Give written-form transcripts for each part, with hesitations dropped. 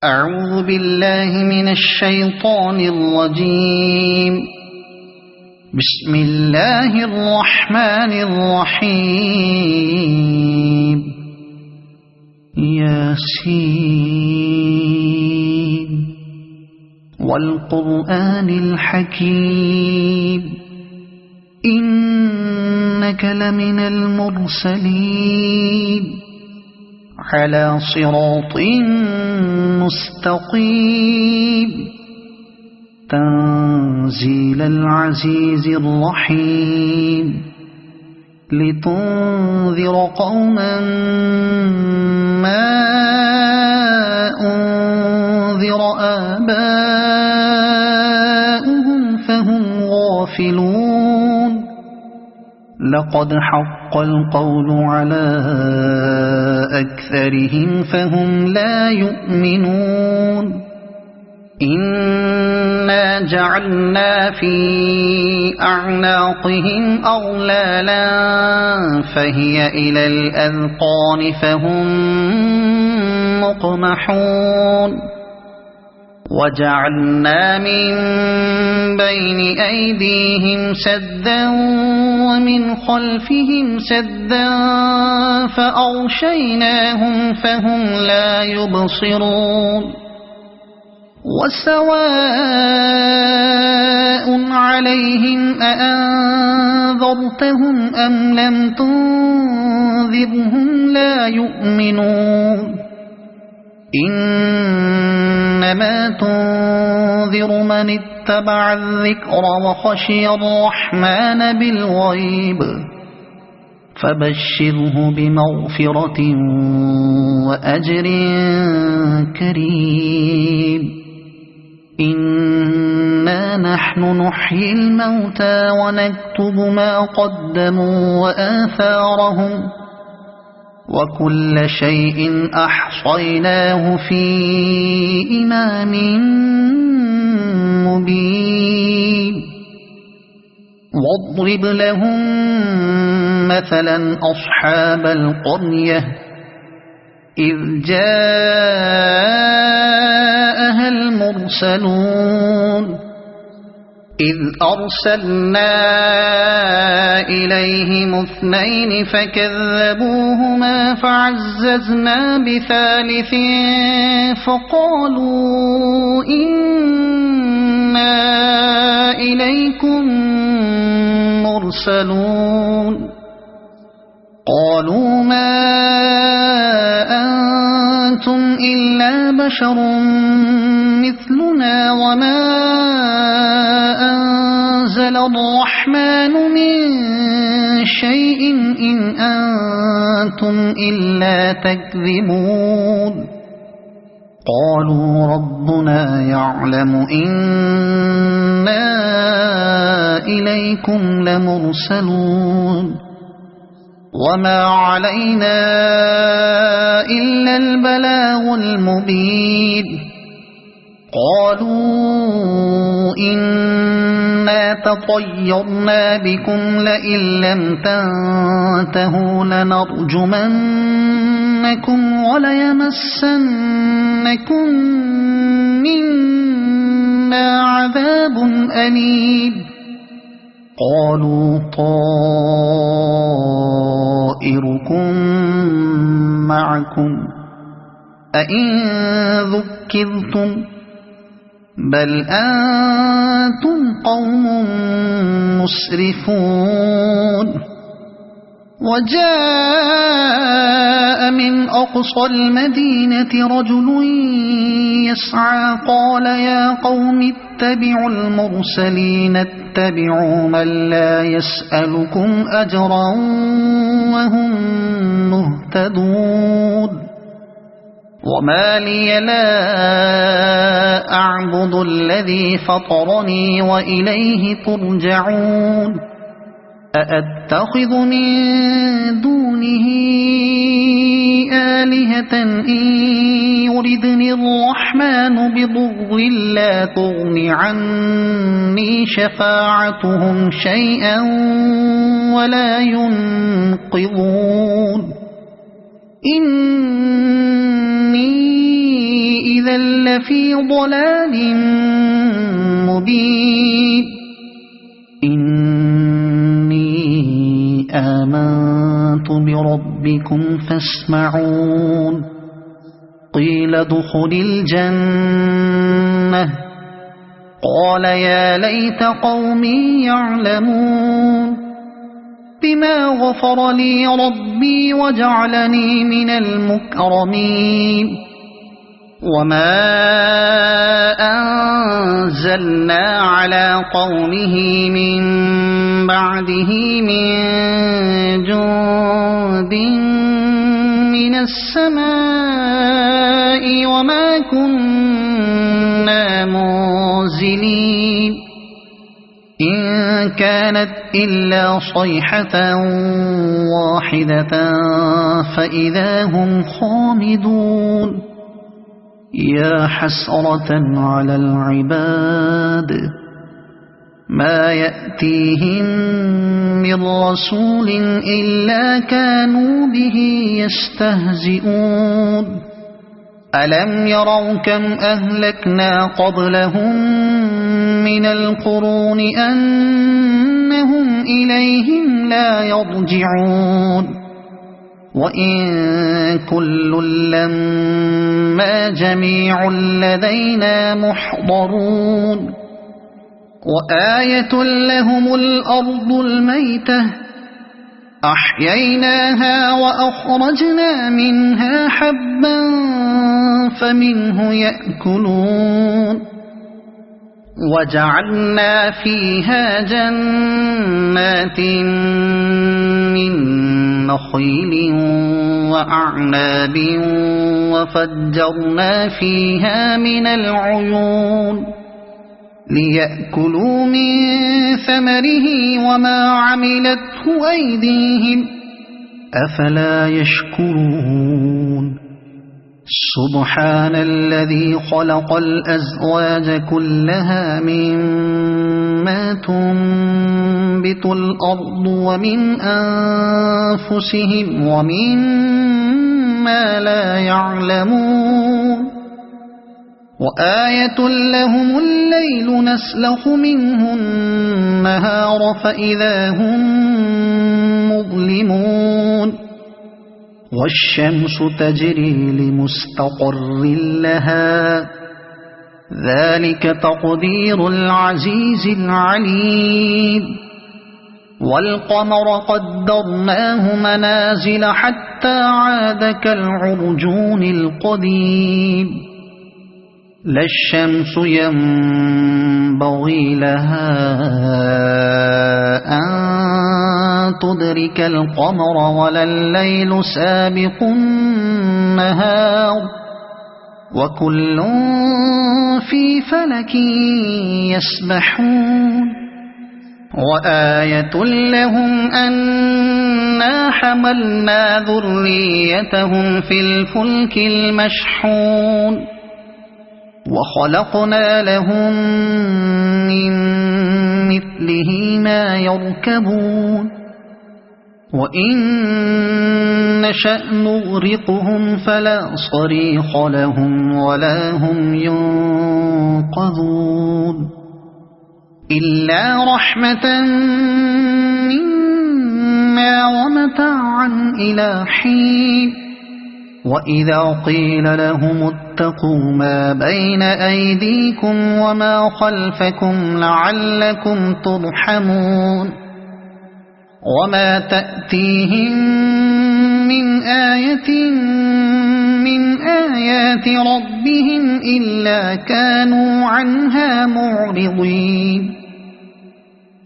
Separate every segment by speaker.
Speaker 1: أعوذ بالله من الشيطان الرجيم. بسم الله الرحمن الرحيم. ياسين والقرآن الحكيم إنك لمن المرسلين على صراط مستقيم تنزيل العزيز الرحيم لتنذر قوما ما أنذر آباؤهم فهم غافلون. لقد حق القول على أكثرهم فهم لا يؤمنون. إنا جعلنا في أعناقهم أغلالا فهي إلى الأذقان فهم مقمحون. وجعلنا من بين أيديهم سدا ومن خلفهم سدا فأغشيناهم فهم لا يبصرون. وسواء عليهم أأنذرتهم أم لم تنذرهم لا يؤمنون. إنما تنذر من اتبع الذكر وخشي الرحمن بالغيب فبشره بمغفرة وأجر كريم. إنا نحن نحيي الموتى ونكتب ما قدموا وآثارهم وكل شيء أحصيناه في إمام مبين. واضرب لهم مثلا أصحاب القرية إذ جاءها المرسلون إذ أرسلنا إليهم اثنين فكذبوهما فعززنا بثالث فقالوا إنا إليكم مرسلون. قالوا ما أنتم إلا بشر مثلنا وما أنزل الرحمن من شيء إن أنتم إلا تكذبون. قالوا ربنا يعلم إنا إليكم لمرسلون وما علينا إلا البلاغ المبين. قالوا إنا تطيرنا بكم لئن لم تنتهوا لنرجمنكم وليمسنكم منا عذاب أليم. قالوا طائركم معكم أئن ذكرتم بل أنتم قوم مسرفون. وجاء من أقصى المدينة رجل يسعى قال يا قوم اتبعوا المرسلين اتبعوا من لا يسألكم أجرا وهم مهتدون. وما لي لا أعبد الذي فطرني وإليه ترجعون. أأتخذ من دونه آلهة إن يردني الرحمن بضر لا تغن عني شفاعتهم شيئا ولا ينقذون. إني إذا لفي ضلال مبين إني آمنت بربكم فاسمعون قيل ادخل الجنة قال يا ليت قومي يعلمون بما غفر لي ربي وجعلني من المكرمين وما أنزلنا على قومه من بعده من جند من السماء وما كنا منزلين إن كانت إلا صيحة واحدة فإذا هم خامدون يا حسرة على العباد ما يأتيهم من رسول إلا كانوا به يستهزئون ألم يروا كم أهلكنا قبلهم من القرون أنهم إليهم لا يرجعون وإن كل لما جميع لدينا محضرون وآية لهم الأرض الميتة أحييناها وأخرجنا منها حبا فمنه يأكلون وجعلنا فيها جنات من نخيل وأعناب وفجرنا فيها من العيون ليأكلوا من ثمره وما عملته أيديهم أفلا يشكرون سبحان الذي خلق الأزواج كلها مما تنبت الأرض ومن أنفسهم ومما لا يعلمون وآية لهم الليل نسلخ منه النهار فإذا هم مظلمون والشمس تجري لمستقر لها ذلك تقدير العزيز العليم والقمر قدرناه منازل حتى عاد كالعرجون القديم لا الشمس ينبغي لها أن تدرك القمر ولا الليل سابق النهار وكل في فلك يسبحون وآية لهم أنا حملنا ذريتهم في الفلك المشحون وخلقنا لهم من مثله ما يركبون وإن نشأ نغرقهم فلا صريخ لهم ولا هم ينقذون إلا رحمة منا ومتاعا إلى حين وإذا قيل لهم اتقوا ما بين أيديكم وما خلفكم لعلكم ترحمون وما تأتيهم من آية من آيات ربهم إلا كانوا عنها معرضين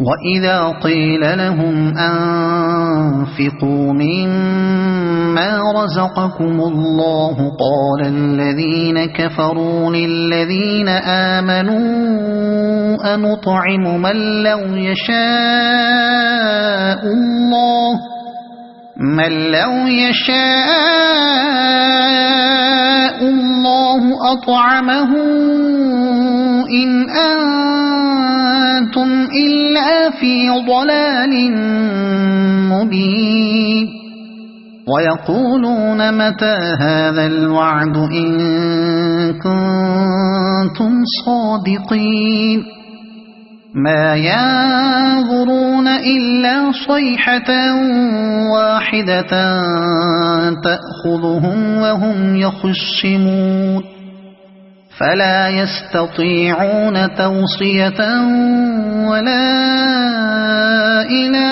Speaker 1: وإذا قيل لهم أنفقوا مما رزقكم الله قال الذين كفروا للذين آمنوا أنطعم من لو يشاء الله أطعمه إن أنتم إلا في ضلال مبين ويقولون متى هذا الوعد إن كنتم صادقين ما ينظرون إلا صيحة واحدة تأخذهم وهم يخصمون فلا يستطيعون توصية ولا إلى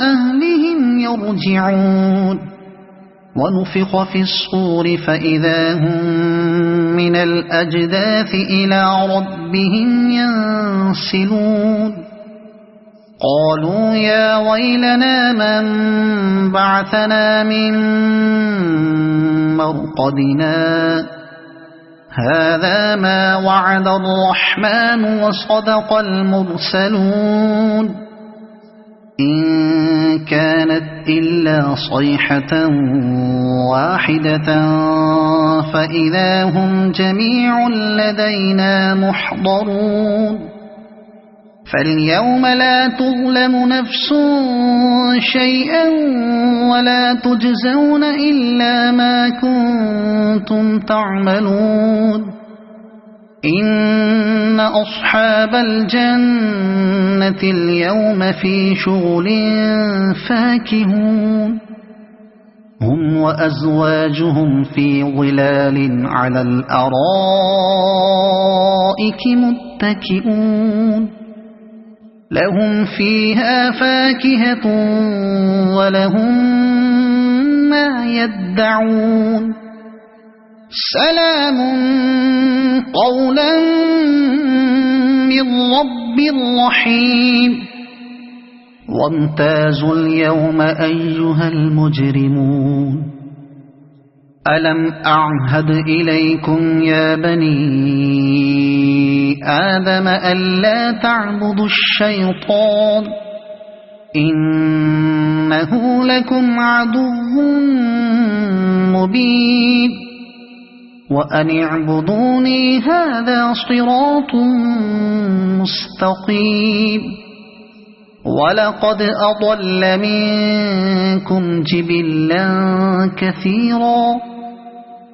Speaker 1: أهلهم يرجعون ونفخ في الصور فإذا هم من الأجداث إلى ربهم ينسلون قالوا يا ويلنا من بعثنا من مرقدنا هذا ما وعد الرحمن وصدق المرسلون إن كانت إلا صيحة واحدة فإذا هم جميع لدينا محضرون فاليوم لا تظلم نفس شيئا ولا تجزون إلا ما كنتم تعملون إن أصحاب الجنة اليوم في شغل فاكهون هم وأزواجهم في ظلال على الأرائك متكئون لهم فيها فاكهة ولهم ما يدعون سلام قولا من رب رحيم وامتازوا اليوم أيها المجرمون ألم أعهد إليكم يا بني آدم ألا تعبدوا الشيطان إنه لكم عدو مبين وأن اعبدوني هذا صراط مستقيم ولقد أضل منكم جبلا كثيرا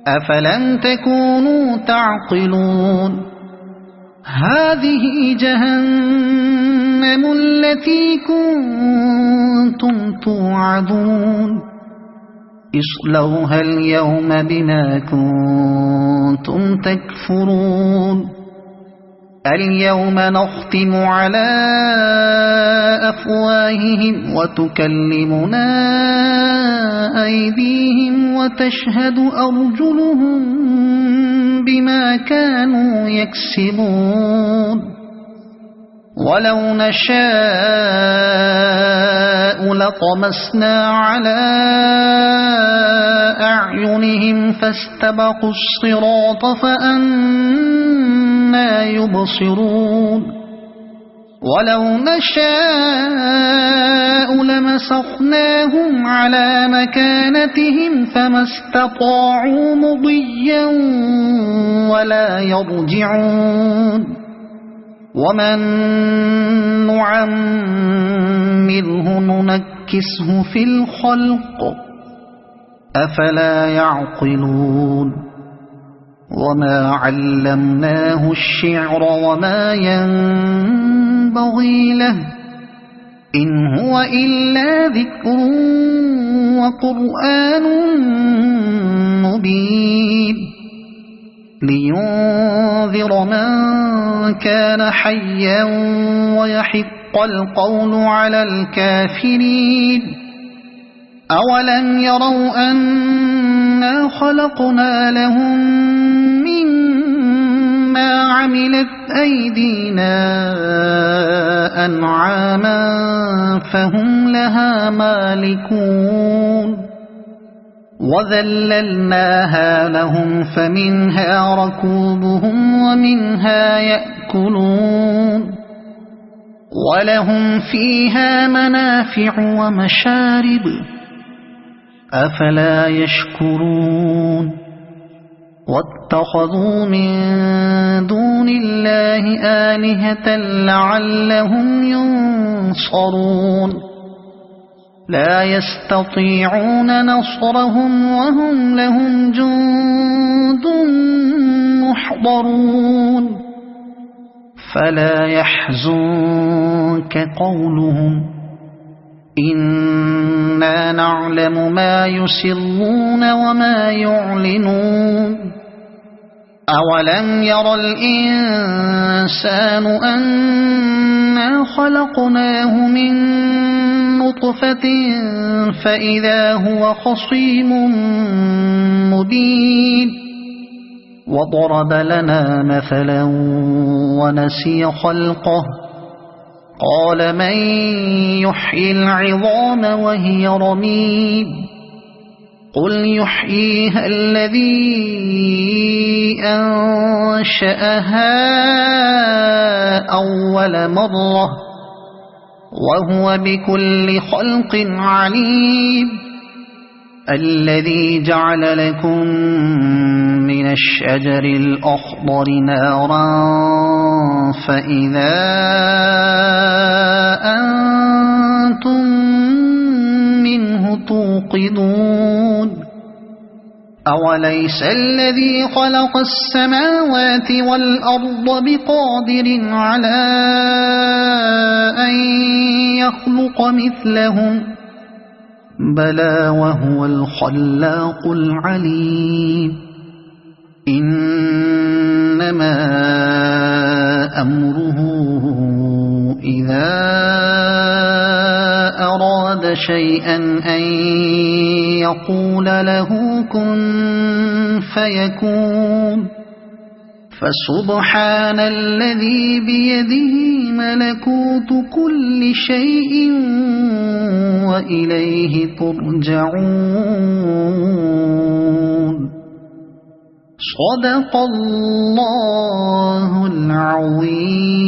Speaker 1: أفلم تكونوا تعقلون هذه جهنم التي كنتم توعدون اصلوها اليوم بما كنتم تكفرون اليوم نختم على أفواههم وتكلمنا أيديهم وتشهد أرجلهم بما كانوا يكسبون ولو نشاء لطمسنا على أعينهم فاستبقوا الصراط فأنى يبصرون ولو نشاء لمسخناهم على مكانتهم فما استطاعوا مضيا ولا يرجعون ومن نعمره ننكسه في الخلق أفلا يعقلون وما علمناه الشعر وما ينبغي له إن هو إلا ذكر وقرآن مبين لينذر من كان حيا ويحق القول على الكافرين أولم يروا أنا خلقنا لهم مما عملت أيدينا أنعاما فهم لها مالكون وذللناها لهم فمنها ركوبهم ومنها يأكلون ولهم فيها منافع ومشارب أفلا يشكرون واتخذوا من دون الله آلهة لعلهم ينصرون لا يستطيعون نصرهم وهم لهم جند محضرون فلا يحزنك قولهم إنا نعلم ما يسرون وما يعلنون أولم ير الإنسان أنا خلقناه من نطفة فإذا هو خصيم مبين وضرب لنا مثلا ونسي خلقه قال من يحيي العظام وهي رميم قل يحييها الذي أنشأها أول مرة وهو بكل خلق عليم الذي جعل لكم من الشجر الأخضر نارا فإذا أنتم منه توقدون أوليس الذي خلق السماوات والأرض بقادر على أن يخلق مثلهم بلى وهو الخلاق العليم إنما أمره إذا أراد شيئا أن يقول له كن فيكون فسبحان الذي بيده ملكوت كل شيء وإليه ترجعون صدق الله العظيم.